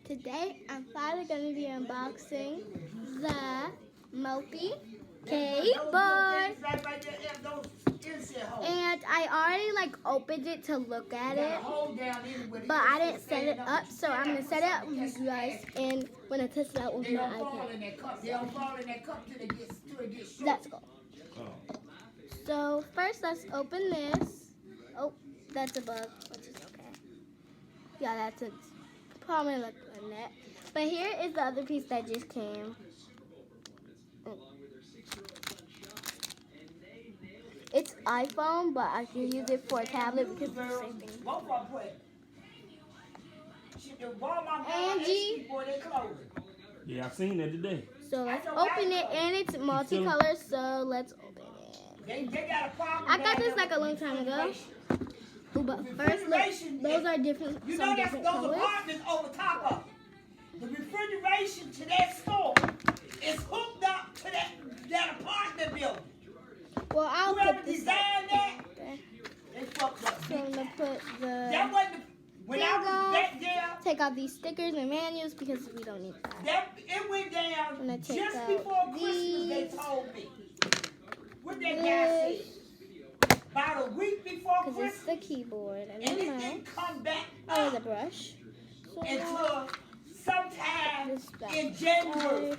Today, I'm finally going to be unboxing the Mofii keyboard. And I already opened it to look at it, but I didn't set it up, so I'm going to set it up with you guys and when I test it out with my iPad. Let's go. So first, let's open this. Oh, that's a bug, which is okay. Yeah, that's a probably look on that. But here is the other piece that just came. It's iPhone, but I can use it for a tablet because it's the same thing. Angie. Yeah, I seen that today. So let's open it, and it's multicolor. So let's open it. I got this like a long time ago. Ooh, but first, look, those are different. Some different colors. Over top of it. The refrigeration to that store is hooked up to that apartment building. Well, I'll Whoever put this designed that, okay. they fucked up. So I'm gonna put the. That wasn't when I was back there. Take out these stickers and manuals because we don't need that. It went down take just out before Christmas. these. They told me. What that guy said. About a week before Because Christmas. it's the keyboard and And the it mouse. didn't come back Oh, up the brush. So until sometime this back in January.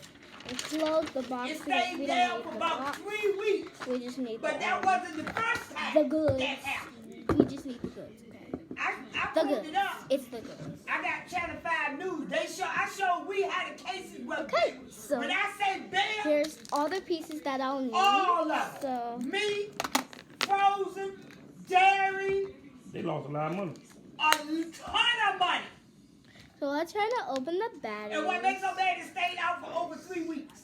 and close the box It because stayed we there don't for need the about box. 3 weeks. We just need But that wasn't the first time the goods. that happened. We just need the goods. Okay. I The pulled goods. it up. It's the goods. I got Channel 5 News. I showed we had the cases were Okay, so when I say bare, here's all the pieces that I'll need. all of So it. Meat, frozen, dairy, They lost a lot of money. a ton of money. So let's try to open the battery. And what makes so bad is stayed out for over 3 weeks.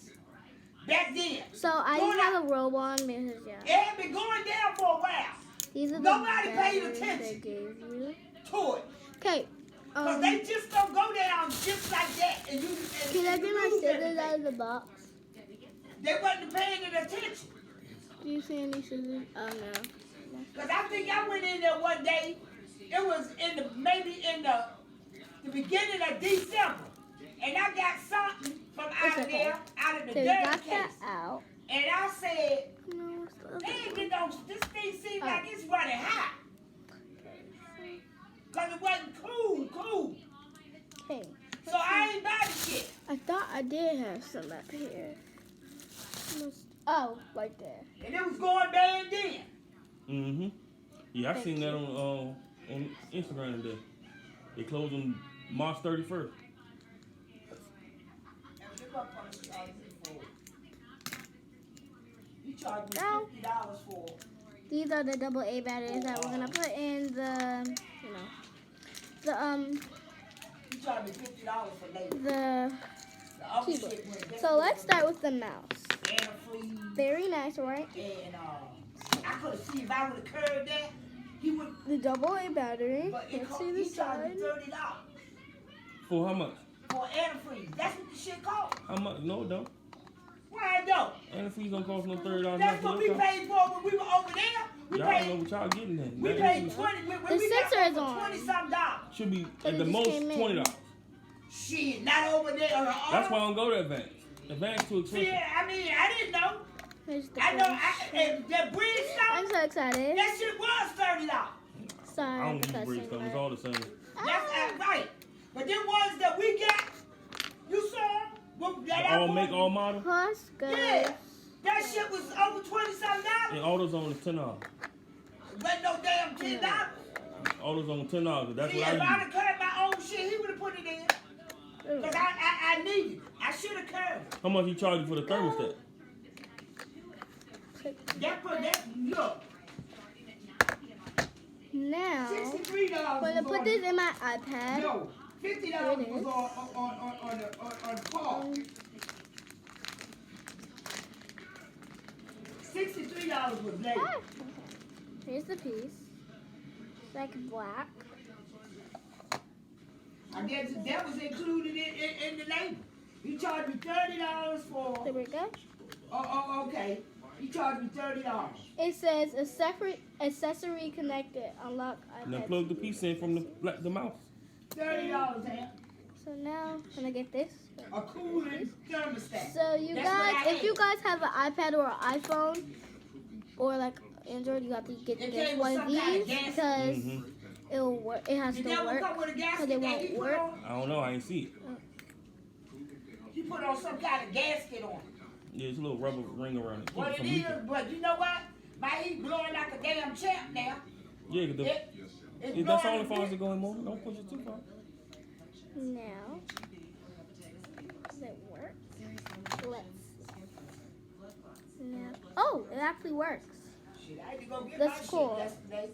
Back then. So I Going didn't have a roll on because It had been going down for a while these are the Nobody paid batteries attention. they gave you. to it. Okay. Because they just don't go down just like that. And Can I you get my lose scissors everything. out of the box? They wasn't paying it attention. Do you see any scissors? Oh no. Because I think I went in there one day. It was maybe in the beginning of December. And I got something from out of there, out of the So we dirty got case. that out. And I said, No, it's the other they ain't one. get no, this thing seems like it's running hot. Because it wasn't cool. Okay. So I ain't buy the shit. I thought I did have some up here. Oh, right there. And it was going bad then. Mm-hmm. Yeah, I seen that on Instagram today. They closed on March 31st. You charged me No. $50 for it. These are the AA batteries that we're gonna put in the, You charged me $50 for labor. the The other keyboard. shit went down. So let's start with the mouse. Antifreeze. Very nice, right? And I could have seen if I would have curved that, he would. The AA battery. But Let's see the he charged side. me $30 For how much? for antifreeze. That's what the shit cost. How much? No, it don't. Why it don't? Antifreeze don't cost no $30. That's what we paid for when we were over there. We Y'all don't know paid. what y'all getting then. We That paid is- 20. When The we got sensor is for on. $20-something. should be But at it the just most came in. $20. Shit, not over there. That's why I don't go to Advance. Advance too expensive. See, I mean, I didn't know. Here's the I know. brush. And that bridge I'm stuff, so excited. that shit was $30. I Sorry don't for use bridge cussing, stuff. It's but- all the same. That's right. But them ones that we got, you saw them? That I All bought? make, all model. Plus, guys. Yeah. That shit was over $20-something. And all those on $10. Wasn't no damn $10. All those on $10. That's See, what if I'd I have cut my own shit, he would have put it in. Because I needed it. I should have cut it. use. How much you charge you for the thermostat? That, look, Now, $63 I'm gonna put this in my iPad. No, $50 was on the call. $63 was late. Ah. Here's the piece. It's like black. I guess that was included in the label. He charged me $30 for. There we go. Oh, okay. He charged me $30. It says accessory connected. Unlock Now iPad. plug the piece in from the mouse. $30, man. So now I'm gonna get this. A cooling thermostat. So you That's guys, what I if you hate. guys have an iPad or an iPhone or like Android, you have to get It this came one with of some kind of these gas. because Mhm. it'll work. It has Did to that one work come with a because gasket it that he won't put work. on? I don't know. I ain't see it. He put on some kind of gasket on it. Yeah, it's a little rubber ring around it. What Keep it from is, leaking. but you know what? My heat blowing like a damn champ now. Yeah, 'cause It's if that's all blowing as far as it going more, don't push it too far. Now, does it work? Let's see. Now, oh, it actually works. Shit, I had to go get That's my cool. shit yesterday.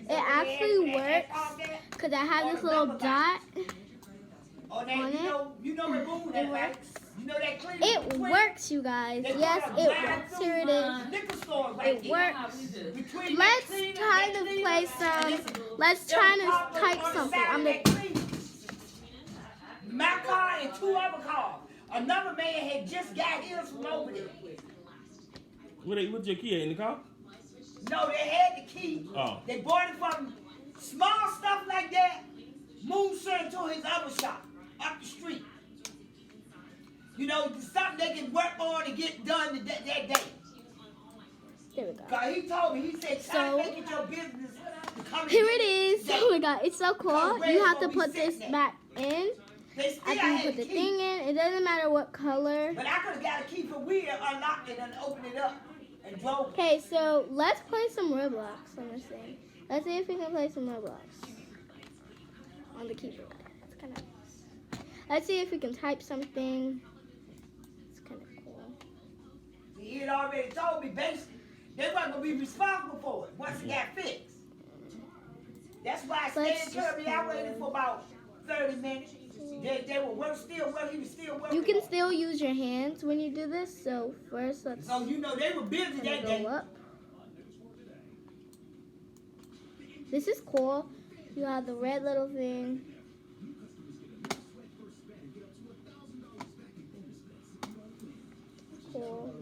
It actually works because I have this little dot. Oh, that, on you know what boom It that right? works. You know that clean It works, you guys. Yes, it works. Here it is. Liquor store right It there. works. Between Let's that cleaner, try that to cleaner, play and some. this- Let's them try cars to type on the something. side I'm of gonna. that cleaner. My car and two other cars. Another man had just got his from over there. What's your key at, in the car? No, they had the key. Oh. They bought it from small stuff like that. Moved straight to his other shop up the street. You know, something they can work on and get done that day. There we go. Cause he told me, he said, try So- to make it your business to come Here and it get is. today. Oh my god, it's so cool. You have to put this back in. They still After had you put the the key. thing in, it doesn't matter what color. But I could have got a key for wheel, unlocked it, and opened it up and drove. Okay, so let's play some Roblox on this thing. Let's see if we can play some Roblox on the keyboard. It's kind of nice. Let's see if we can type something. It's kind of cool. He had already told me, basically, they wasn't going to be responsible for it once it got fixed. That's why I Let's stayed in Kirby. I just waited for about 30 minutes. They were he was still working. You can on it. still use your hands when you do this. So first, let's So, you know, they were busy kind that of day. go up. This is cool. You have the red little thing. Cool.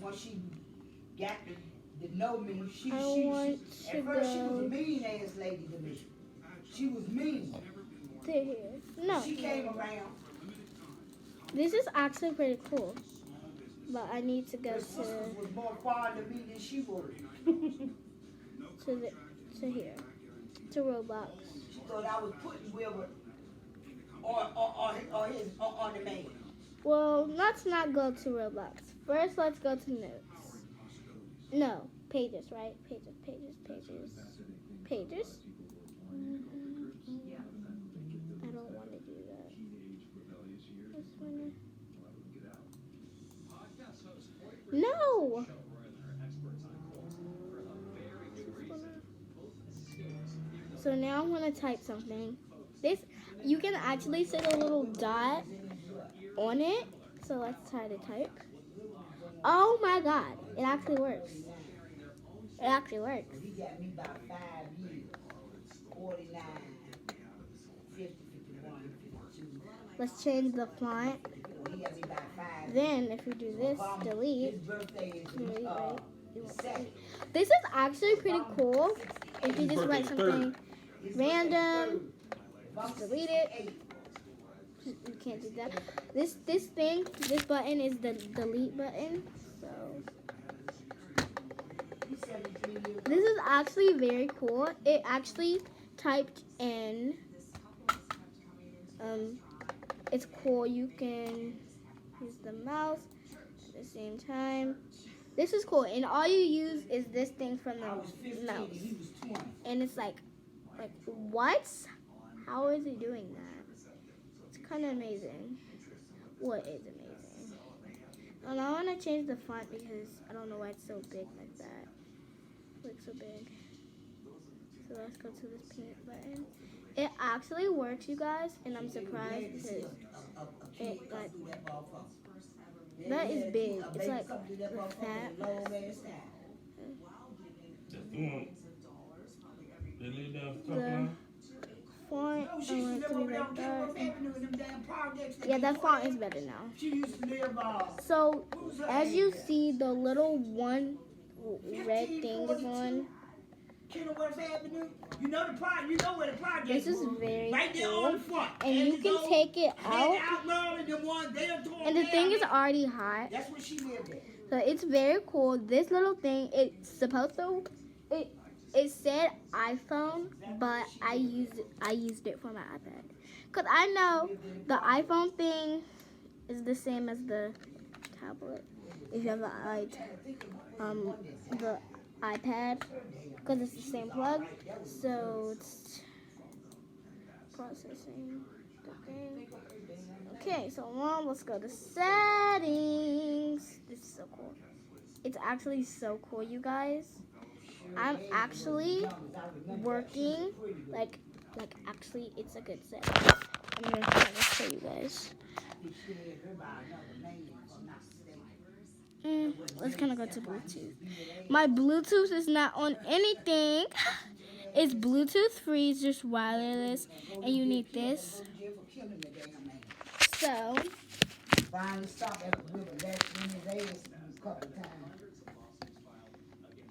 Once she got to know me, I want to at first she was go a mean ass lady to me. She was mean. to here. No. She came around. This is actually pretty cool. But I need to go Her sister to was more fond of me than she was. to here. To Roblox. She thought I was putting Wilbur on the man. Well, let's not go to Roblox. First, let's go to notes. No, pages, right? Pages. Pages? I don't want to do that. This one. No! So now I'm going to type something. This, you can actually set a little dot on it. So let's try to type. Oh my god, it actually works. It actually works. He got me about 5 years. 49, 50, 51, 52. Let's change the font. He got me about 5 Then if we do this, delete. His birthday is Delete, right? You won't second. delete. This is actually pretty cool. If you just write something random, just delete it. You can't do that. This button is the delete button. So this is actually very cool. It actually typed in. It's cool. You can use the mouse at the same time. This is cool, and all you use is this thing from I was 15 the mouse. and he was 20. And it's like what? How is it doing that? It's kind of amazing. What is amazing? And I want to change the font because I don't know why it's so big like that. It looks so big. So let's go to this pink button. It actually works, you guys, and I'm surprised because it like that is big. It's like fat. They lay down The something. font, I No, she used want it to to live be over there like on that. Kilroy Avenue in them damn projects. Yeah, that font is better now. She used to live, So what was her as name you there? see, the little one red 15, thing is 42. on. Kenilworth Avenue. You know the project. You know where the project This is is. very Right there cool. on the front. And you can take it out. And the thing is already hot. That's where she lived at. So it's very cool. This little thing, it's supposed to, it said iPhone, but I used it for my iPad. Cause I know the iPhone thing is the same as the tablet. If you have the iPad, because it's the same plug. So it's processing the thing. Okay, so let's go to settings. This is so cool. It's actually so cool, you guys. I'm actually working like actually it's a good set. I'm gonna try to show you guys. Let's kind of go to Bluetooth. My Bluetooth is not on anything. It's Bluetooth free, it's just wireless, and you need this. So,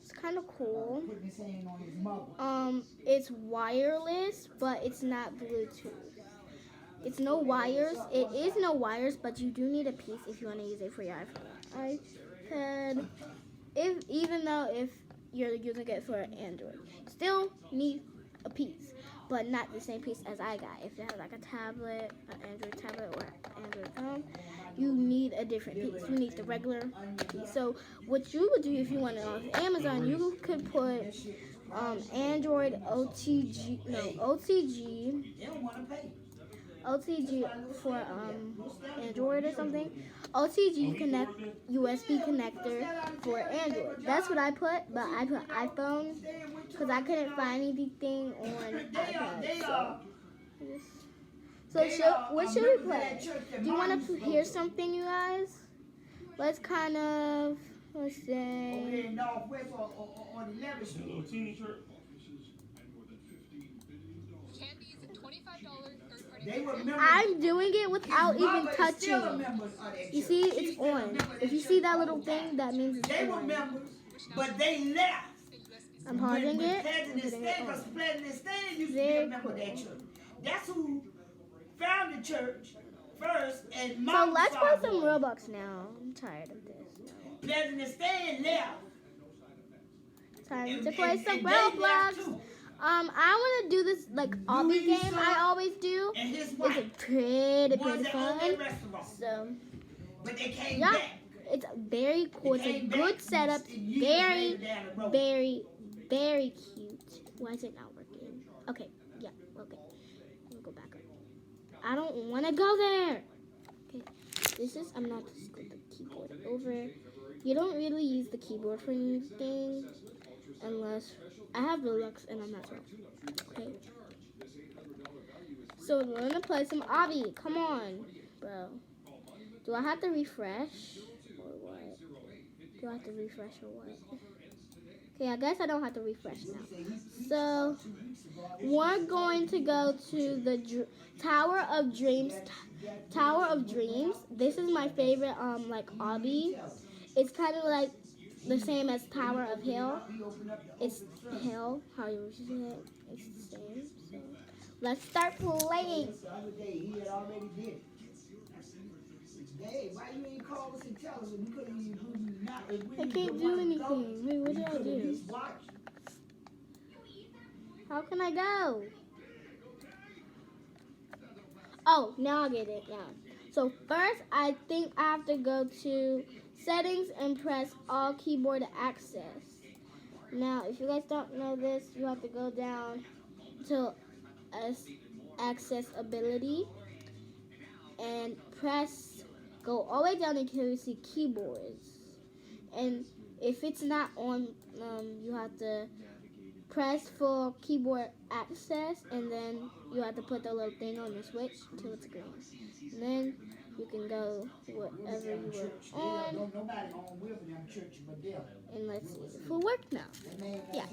it's kind of cool. It's wireless, but it's not Bluetooth. It's no wires. It is no wires, but you do need a piece if you want to use it for your iPad. Even though if you're using it for Android, still need a piece, but not the same piece as I got. If you have like a tablet, an Android tablet or Android phone, you need a different piece. You need the regular piece. So what you would do if you want it on Amazon, you could put Android OTG for Android or something. OTG connect USB connector for Android. That's what I put, but I put iPhone because I couldn't find anything on iPad. So what should we play? Do you want to hear something, you guys? Let's say. I'm doing it without even touching. You see, it's on. If you see that little thing, that means it's on. But they left. I'm pausing it. Very cool. That's who found the church first. And so let's play some Roblox now. I'm tired of this. President Stan left. Time to play some Roblox. I want to do this like obby game I always do. It's pretty fun. So, yeah, it's very cool. It's a good setup. Very cute. Why is it not working? Okay, yeah, okay. Let me go back up. I don't want to go there. Okay, I'm not just going to put the keyboard over. You don't really use the keyboard for anything unless I have Roblox and I'm not sure. Okay. So we're gonna play some obby. Come on, bro. Do I have to refresh or what? Do I have to refresh or what? Okay, I guess I don't have to refresh now. So we're going to go to the Tower of Dreams. Tower of Dreams. This is my favorite like obby. It's kind of like the same as Tower of Hill. It's Hill, how you say it. It's the same. So let's start playing. I can't do anything. Wait, what did I do? How can I go? Oh, now I get it. Yeah. So first, I think I have to go to settings and press all keyboard access. Now, if you guys don't know this, you have to go down to accessibility and go all the way down until you see keyboards. And if it's not on, you have to press for keyboard access, and then you have to put the little thing on the switch until it's green. And then you can go wherever you were on. And let's see if it will work now. Yeah.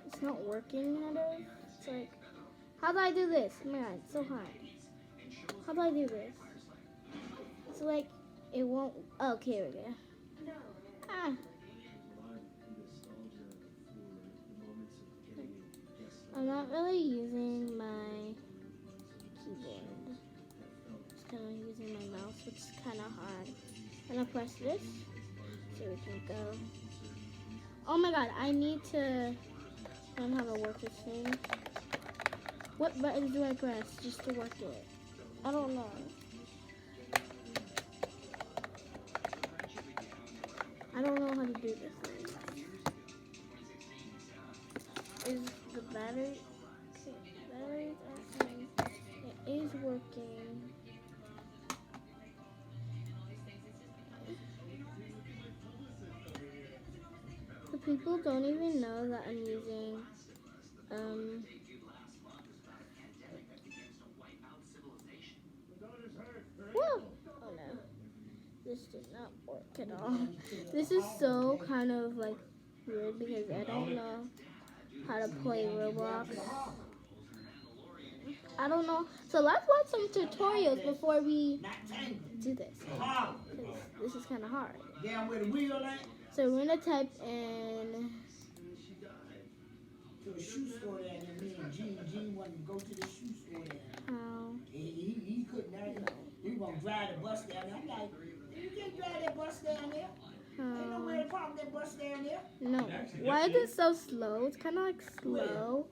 It's not working, Heather. It's like, how do I do this? Man, it's so hard. How do I do this? It's like it won't. Oh, okay, here we go. Ah. I'm not really using my keyboard. Just kind of using my mouse, which is kind of hard. I'm gonna press this so we can go. Oh my god, I need to learn how to work this thing. What buttons do I press just to work it? I don't know. I don't know how to do this thing. Is the battery? Okay, batteries are on. It is working. The people don't even know that I'm using whoa! Oh no. This did not work at all. This is so kind of like weird because I don't know how to play Roblox. I don't know. So let's watch some tutorials before we do this. This is kind of hard. Down where the wheel at? So we're gonna type in. To the shoe store there, and me and Gene wanted to go to the shoe store there. How? He couldn't. He won't drive the bus down there. I'm like, you can't drive that bus down there. Ain't no way to park that bus down there. No. Why is it so slow? It's kind of like slow.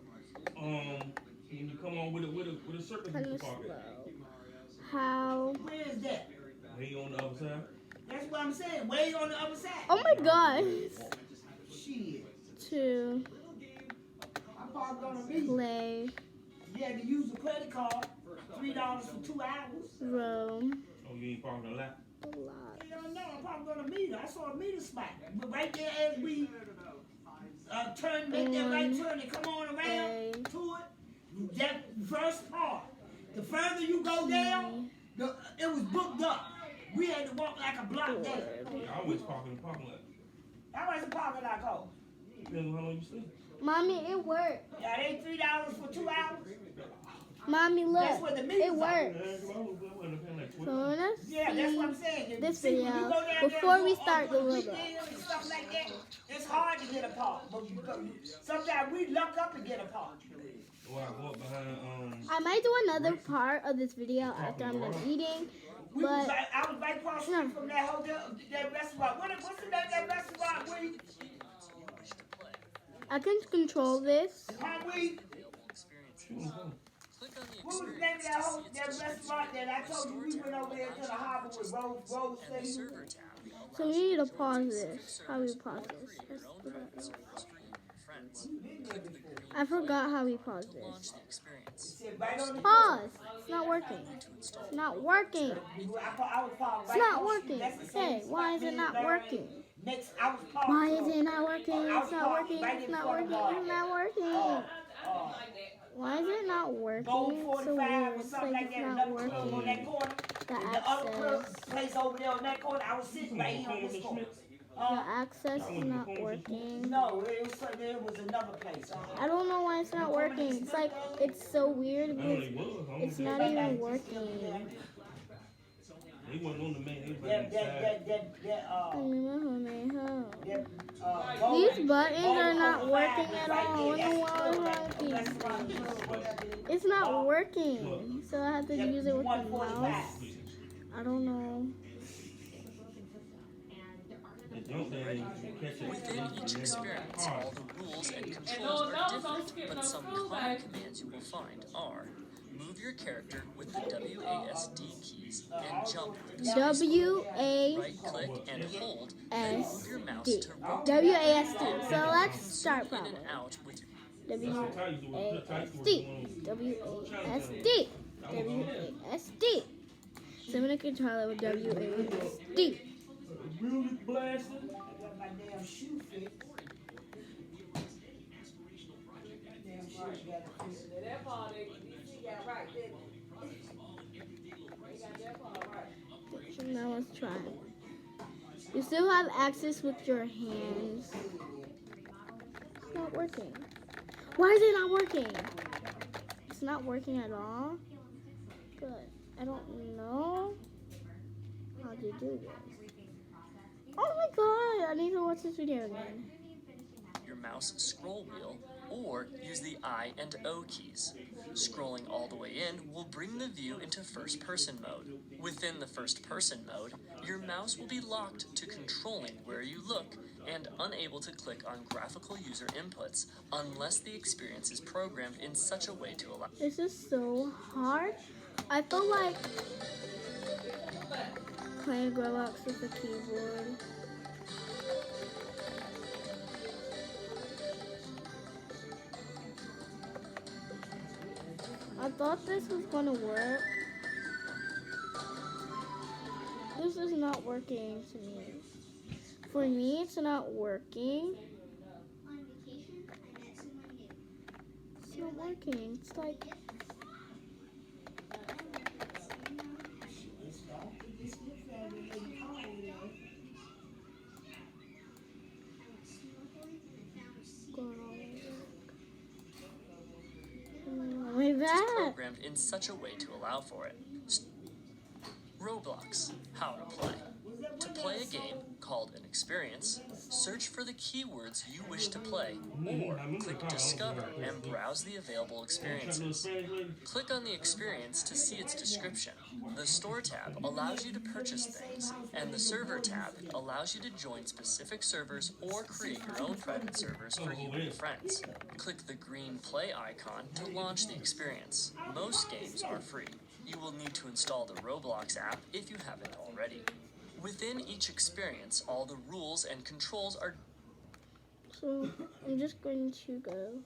When you come on with a circle, Kind you of can park it. slow. How? Where is that? Way on the other side. That's what I'm saying. Way on the other side. Oh my gosh. Shit. To I'm parked on a meter. play You had to use a credit card. $3 for 2 hours. roam Oh, you ain't parking a lot. a lot. You don't know. I'm parked on a meter. I saw a meter spot. But right there as we make that right turn and come on around to it, that first part. The further you go down, it was booked up. We had to walk like a block down. I always park in the parking lot. How much the parking lot cost? Depends on how long you stay. Mommy, it worked. Yeah, they $3 for 2 hours. Mommy, look. That's what the meters It are. worked. So we're gonna Yeah, that's what I'm see saying. this See, when you video go down there before and we go start on the weekends Roblox. and stuff like that, it's hard to get a park. But sometimes we luck up and get a park. Well, I go up behind, I might do another part of this video after I'm done eating. I was But right across the street from that hotel, that restaurant. What's the name of that restaurant? I can control this. What was the name of that restaurant that I told you we went over there to the harbor with Rose City? So we need to pause this. How we pause this? I forgot how we pause this. Pause. It's not working. It's not working. It's not working. Hey, why is it not working? Why is it not working? It's not working. It's not working. It's not working. Why is it not working? It's so weird. It's like it's not working. The access. Place over there on that corner, I was sitting right here on this corner. The access is not working. No, there was another place. I don't know why it's not working. It's like, it's so weird because it's not even working. They wasn't on the main, These buttons are not working at all. What in the world is wrong with these things? It's not working. So I have to use it with the mouse. I don't know. Within each experience, all the rules and controls are different, but some common commands you will find are: move your character with the WASD keys and jump with the space bar. Right-click and hold, then move your mouse to rotate. WASD. So let's start In probably. and out with WASD. WASD. WASD. So I'm gonna control it with WASD. Music blasting. My damn shoe fit. Damn shoe got a fit. That part he got right, didn't he? Got that part right. Now let's try. You still have access with your hands. It's not working. Why is it not working? It's not working at all. Good. I don't know. How'd you do this? Oh my god, I need to watch this video again. Your mouse scroll wheel, or use the I and O keys. Scrolling all the way in will bring the view into first-person mode. Within the first-person mode, your mouse will be locked to controlling where you look and unable to click on graphical user inputs unless the experience is programmed in such a way to allow. This is so hard. I feel like playing Roblox with a keyboard. I thought this was gonna work. This is not working to me. For me, it's not working. It's not working. It's like going all the way It's back. programmed in such a way to allow for it. Roblox, how to play. To play a game called an experience, search for the keywords you wish to play, or click Discover and browse the available experiences. Click on the experience to see its description. The Store tab allows you to purchase things, and the Server tab allows you to join specific servers or create your own private servers for you and friends. Click the green play icon to launch the experience. Most games are free. You will need to install the Roblox app if you haven't already. Within each experience, all the rules and controls are. So I'm just going to go.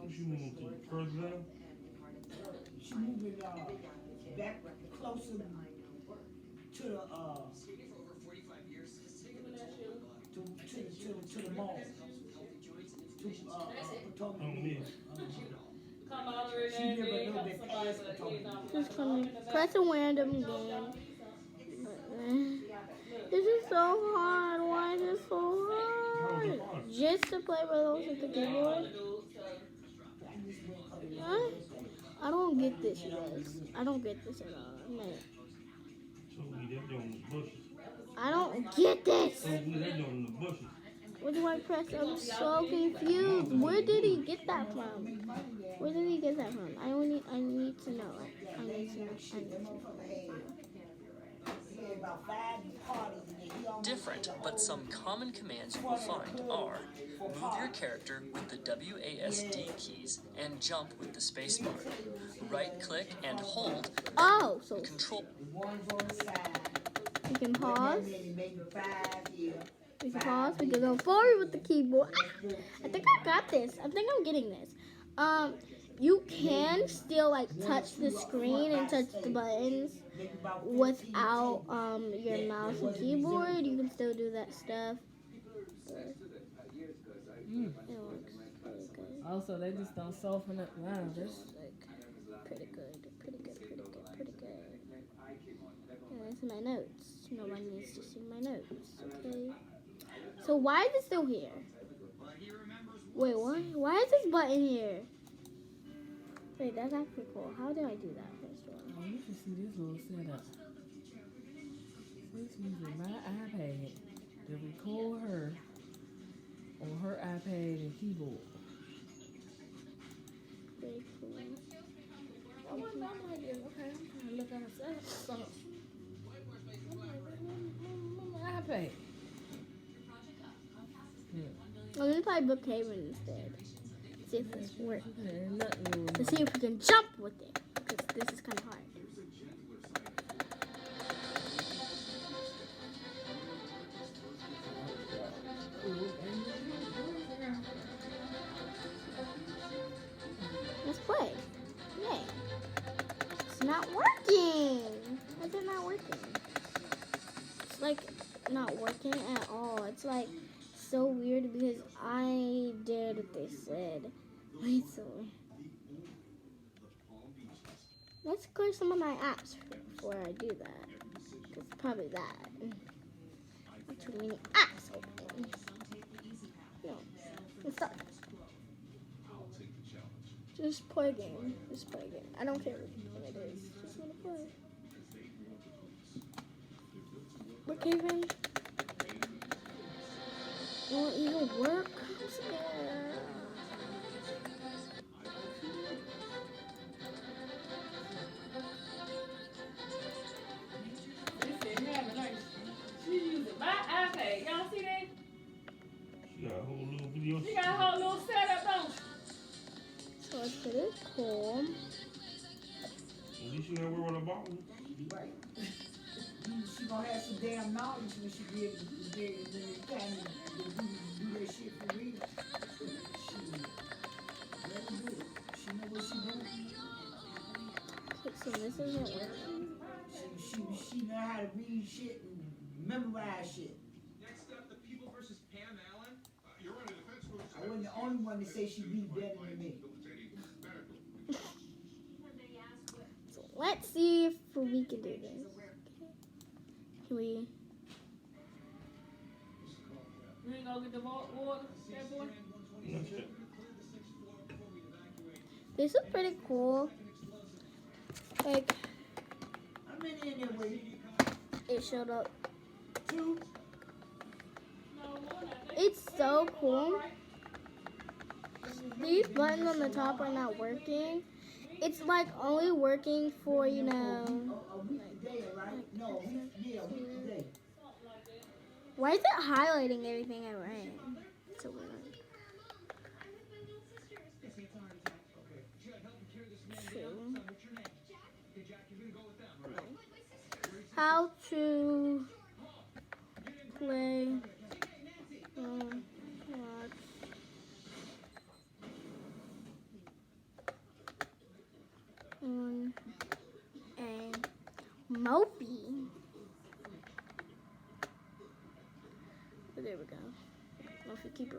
She moved to first level. She moving back closer to the to the mall. To Potomac. She live a little bit past Potomac. Just gonna press a random game. This is so hard. Why is it so hard? Just to play Roblox with the keyboard? Huh? I don't get this, you guys. I don't get this at all. No. So we that on the bushes. I don't get this. So we that on the bushes. What do I press? I'm so confused. Where did he get that from? Where did he get that from? I need to know. I need to know. Different, but some common commands you will find are: move your character with the WASD keys and jump with the spacebar. Right-click and hold. Oh, so Control. we can pause. We can pause. We can go forward with the keyboard. I think I got this. I think I'm getting this. You can still like touch the screen and touch the buttons without your mouse and keyboard. You can still do that stuff. It works pretty good. Also, they just don't soften it. Wow, this Like pretty good. Yeah, that's my notes. Nobody needs to see my notes. Okay. So why is it still here? Wait, what? Why is this button here? Wait, that's actually cool. How did I do that first of all? oh, you should see this little setup. This using my iPad to record her on her iPad and keyboard. Pretty cool. Oh, well, I'm like, okay, I'm trying to look at her setup. My iPad. Well, let me play Brookhaven instead. See if this works. Nothing. To see if we can jump with it. Because this is kind of hard. Let's play. Yay. It's not working. Why is it not working? It's like not working at all. It's like so weird because I did what they said. Wait, so Let's clear some of my apps before I do that. It's probably that. Not too many apps open. No. Let's start. Just play a game. Just play a game. I don't care what it is. Just want to play. We're caving. Won't even work. I'm scared. She using my iPad. Y'all see that? She got a whole little video. She got a whole little setup, don't she? So it's pretty cool. At least you know where we're about. Right. She gonna have some damn knowledge when she be able to do that shit for real. She very good. She know what she doing. So this isn't working. She know how to read shit and memorize shit. Next up, the People versus Pam Allen. You're on a defense move. I wasn't the only one to say she read better than me. So let's see if we can do this. Can we? You ain't gonna get the water, that boy? This is pretty cool. Like, How many in there waiting? it showed up. 2? It's so cool. These buttons on the top are not working. It's like only working for, you know. A week today, right? No, a week today. Why is it highlighting everything I write? It's so weird. True. How to play watch on a Mofii. Oh, there we go. Mofii keeper.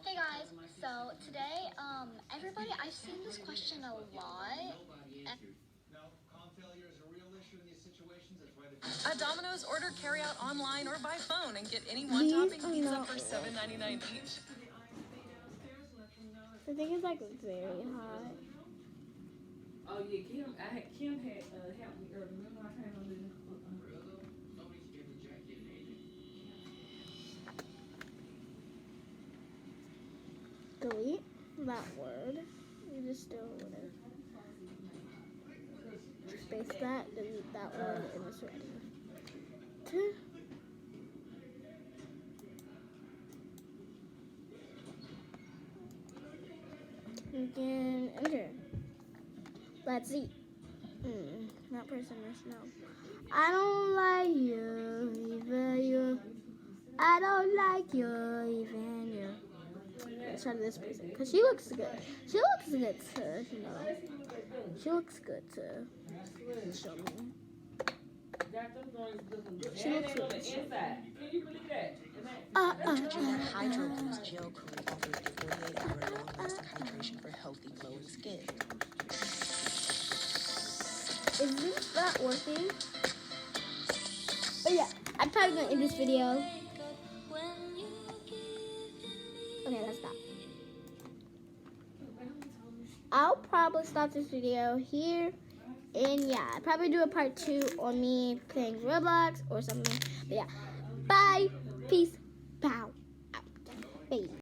Hey guys, so today, everybody, I've seen this question a lot. At Domino's, order carry-out online or by phone and get any one-topping pizza for $7.99 each. I think it's like very hot. Oh yeah, Kim had helped me earlier. Remember I came on the Delete that word. You just do whatever. Space that, delete that word, and it's ready. You can enter. Let's see. That person is no. I don't like you, even you. I don't like you, even you. Let's try this person, because she looks good. She looks good to, you know. She looks good to show me. She looks good to show me. Can you believe that? Neutrogena Hydro Boost Gel Cream offers a 48-hour long-lasting hydration for healthy, glowing skin. Is this not working? Oh yeah, I'm probably gonna end this video. Okay, let's stop. I'll probably stop this video here. And yeah, I'll probably do a part 2 on me playing Roblox or something. But yeah, bye, peace, pow, out, bye.